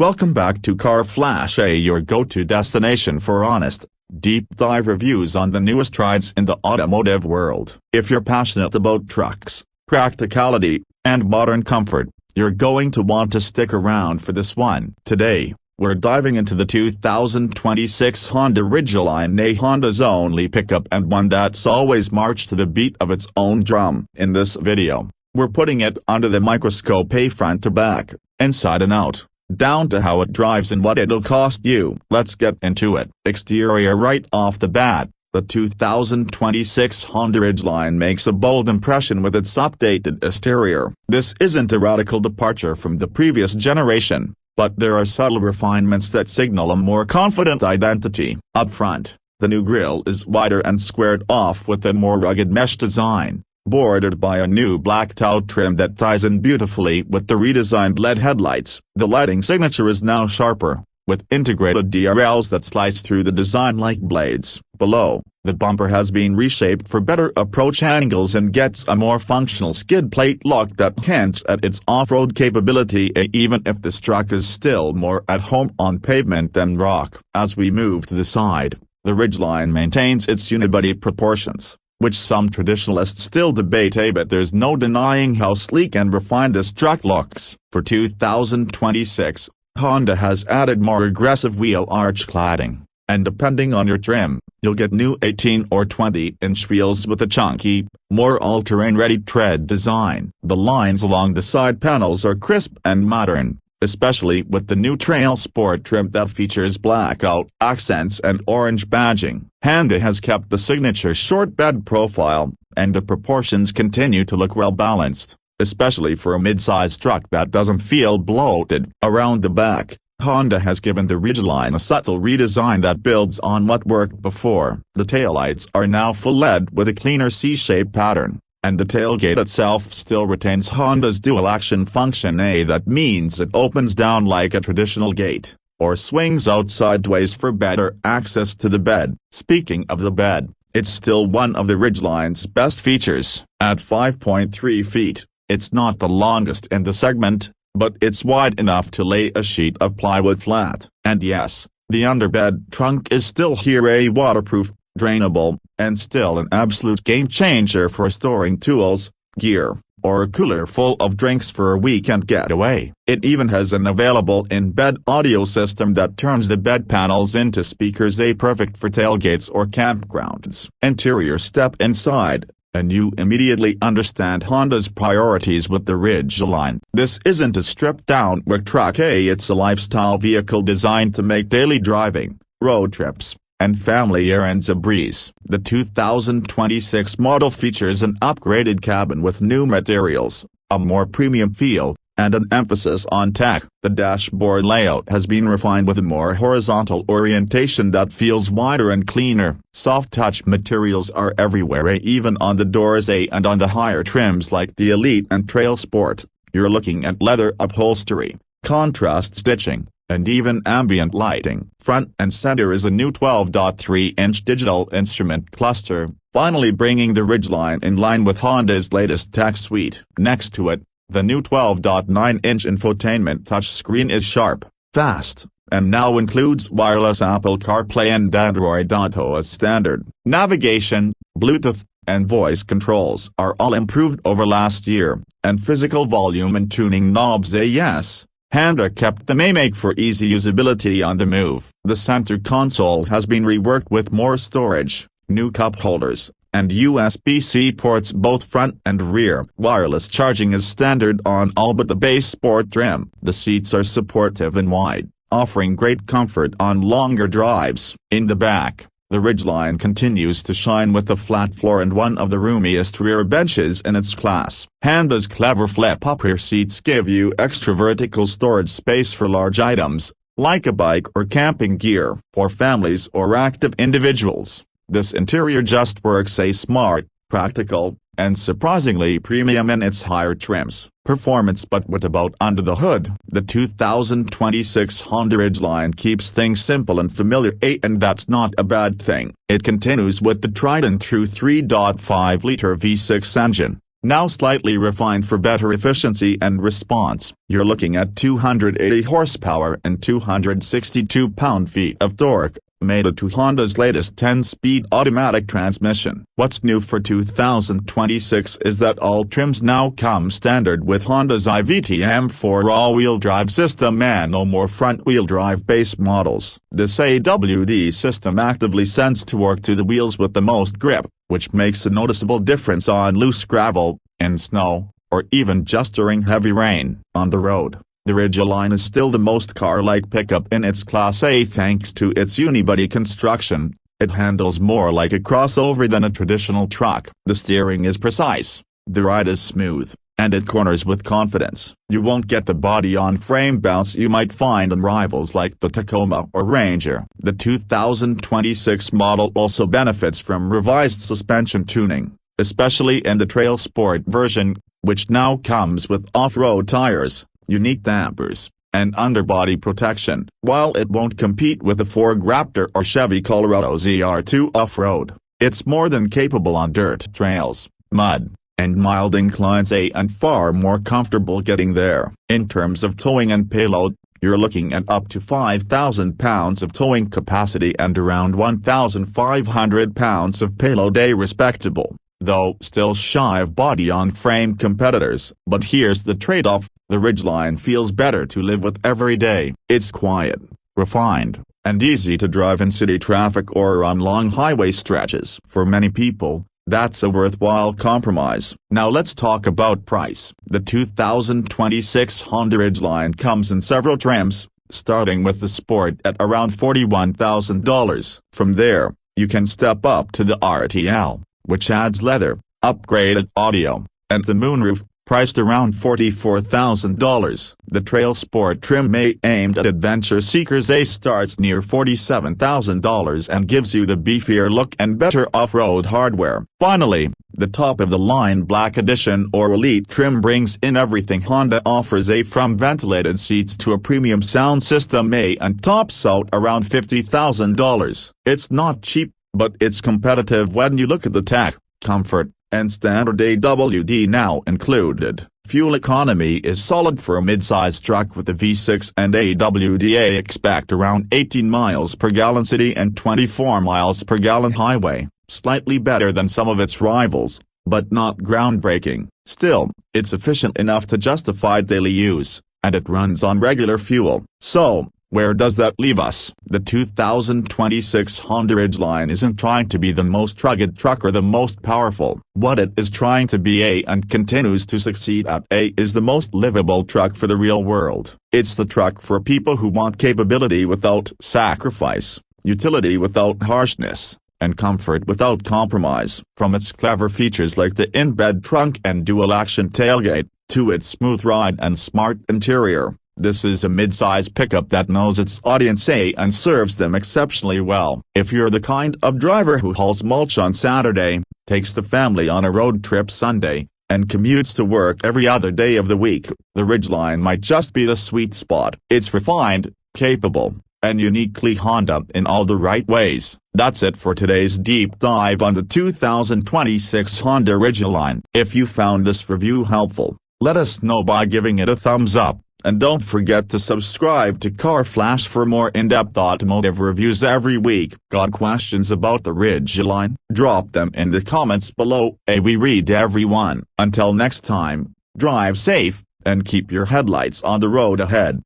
Welcome back to Car Flash, your go-to destination for honest, deep dive reviews on the newest rides in the automotive world. If you're passionate about trucks, practicality, and modern comfort, you're going to want to stick around for this one. Today, we're diving into the 2026 Honda Ridgeline, a Honda's only pickup and one that's always marched to the beat of its own drum. In this video, we're putting it under the microscope, front to back, inside and out, down to how it drives and what it'll cost you. Let's get into it. Exterior. Right off the bat, the 2026 Honda Ridgeline makes a bold impression with its updated exterior. This isn't a radical departure from the previous generation, but there are subtle refinements that signal a more confident identity. Up front, the new grille is wider and squared off with a more rugged mesh design, bordered by a new black tow trim that ties in beautifully with the redesigned LED headlights. The lighting signature is now sharper, with integrated DRLs that slice through the design like blades. Below, the bumper has been reshaped for better approach angles and gets a more functional skid plate lock that hints at its off-road capability, even if this truck is still more at home on pavement than rock. As we move to the side, the Ridgeline maintains its unibody proportions, which some traditionalists still debate, but there's no denying how sleek and refined this truck looks. For 2026, Honda has added more aggressive wheel arch cladding, and depending on your trim, you'll get new 18 or 20-inch wheels with a chunky, more all-terrain ready tread design. The lines along the side panels are crisp and modern, especially with the new Trail Sport trim that features blackout accents and orange badging. Honda has kept the signature short bed profile, and the proportions continue to look well balanced, especially for a midsize truck that doesn't feel bloated. Around the back, Honda has given the Ridgeline a subtle redesign that builds on what worked before. The taillights are now full LED with a cleaner C-shape pattern, and the tailgate itself still retains Honda's dual-action function. That means it opens down like a traditional gate, or swings out sideways for better access to the bed. Speaking of the bed, it's still one of the Ridgeline's best features. At 5.3 feet, it's not the longest in the segment, but it's wide enough to lay a sheet of plywood flat. And yes, the underbed trunk is still here, waterproof, drainable, and still an absolute game-changer for storing tools, gear, or a cooler full of drinks for a weekend getaway. It even has an available in-bed audio system that turns the bed panels into speakers, perfect for tailgates or campgrounds. Interior. Step inside, and you immediately understand Honda's priorities with the Ridgeline. This isn't a stripped-down work truck, it's a lifestyle vehicle designed to make daily driving, road trips, and family errands a breeze. The 2026 model features an upgraded cabin with new materials, a more premium feel, and an emphasis on tech. The dashboard layout has been refined with a more horizontal orientation that feels wider and cleaner. Soft touch materials are everywhere, even on the doors, and on the higher trims like the Elite and Trail Sport, you're looking at leather upholstery, contrast stitching, and even ambient lighting. Front and center is a new 12.3-inch digital instrument cluster, finally bringing the Ridgeline in line with Honda's latest tech suite. Next to it, the new 12.9-inch infotainment touchscreen is sharp, fast, and now includes wireless Apple CarPlay and Android Auto as standard. Navigation, Bluetooth, and voice controls are all improved over last year, and physical volume and tuning knobs, yes. Honda kept them make for easy usability on the move. The center console has been reworked with more storage, new cup holders, and USB-C ports both front and rear. Wireless charging is standard on all but the base Sport trim. The seats are supportive and wide, offering great comfort on longer drives. In the back, the Ridgeline continues to shine with a flat floor and one of the roomiest rear benches in its class. Honda's clever flip-up rear seats give you extra vertical storage space for large items, like a bike or camping gear. For families or active individuals, this interior just works, smart, practical, and surprisingly premium in its higher trims. Performance. But what about under the hood? The 2026 Honda Ridgeline keeps things simple and familiar, and that's not a bad thing. It continues with the tried-and-true 3.5-liter V6 engine, now slightly refined for better efficiency and response. You're looking at 280 horsepower and 262 pound-feet of torque, mated to Honda's latest 10-speed automatic transmission. What's new for 2026 is that all trims now come standard with Honda's IVT M4 all-wheel drive system and no more front-wheel drive base models. This AWD system actively sends torque to the wheels with the most grip, which makes a noticeable difference on loose gravel, in snow, or even just during heavy rain. On the road, the Ridgeline is still the most car-like pickup in its Class A thanks to its unibody construction. It handles more like a crossover than a traditional truck. The steering is precise, the ride is smooth, and it corners with confidence. You won't get the body-on-frame bounce you might find in rivals like the Tacoma or Ranger. The 2026 model also benefits from revised suspension tuning, especially in the Trail Sport version, which now comes with off-road tires, unique dampers, and underbody protection. While it won't compete with the Ford Raptor or Chevy Colorado ZR2 off-road, it's more than capable on dirt trails, mud, and mild inclines and far more comfortable getting there. In terms of towing and payload, you're looking at up to 5,000 pounds of towing capacity and around 1,500 pounds of payload, respectable, though still shy of body-on-frame competitors. But here's the trade-off: the Ridgeline feels better to live with every day. It's quiet, refined, and easy to drive in city traffic or on long highway stretches. For many people, that's a worthwhile compromise. Now let's talk about price. The 2026 Honda Ridgeline comes in several trims, starting with the Sport at around $41,000. From there, you can step up to the RTL, which adds leather, upgraded audio, and the moonroof, priced around $44,000. The Trail Sport trim, aimed at adventure seekers, starts near $47,000 and gives you the beefier look and better off-road hardware. Finally, the top-of-the-line Black Edition or Elite trim brings in everything Honda offers, from ventilated seats to a premium sound system, and tops out around $50,000. It's not cheap, but it's competitive when you look at the tech, comfort, and standard AWD now included. Fuel economy is solid for a midsize truck with a V6 and AWD. Expect around 18 miles per gallon city and 24 miles per gallon highway, slightly better than some of its rivals, but not groundbreaking. Still, it's efficient enough to justify daily use, and it runs on regular fuel. So, where does that leave us? The 2026 Honda Ridgeline isn't trying to be the most rugged truck or the most powerful. What it is trying to be, and continues to succeed at, is the most livable truck for the real world. It's the truck for people who want capability without sacrifice, utility without harshness, and comfort without compromise. From its clever features like the in-bed trunk and dual-action tailgate, to its smooth ride and smart interior, this is a midsize pickup that knows its audience, and serves them exceptionally well. If you're the kind of driver who hauls mulch on Saturday, takes the family on a road trip Sunday, and commutes to work every other day of the week, the Ridgeline might just be the sweet spot. It's refined, capable, and uniquely Honda in all the right ways. That's it for today's deep dive on the 2026 Honda Ridgeline. If you found this review helpful, let us know by giving it a thumbs up. And don't forget to subscribe to Car Flash for more in-depth automotive reviews every week. Got questions about the Ridgeline? Drop them in the comments below. We read every one. Until next time, drive safe, and keep your headlights on the road ahead.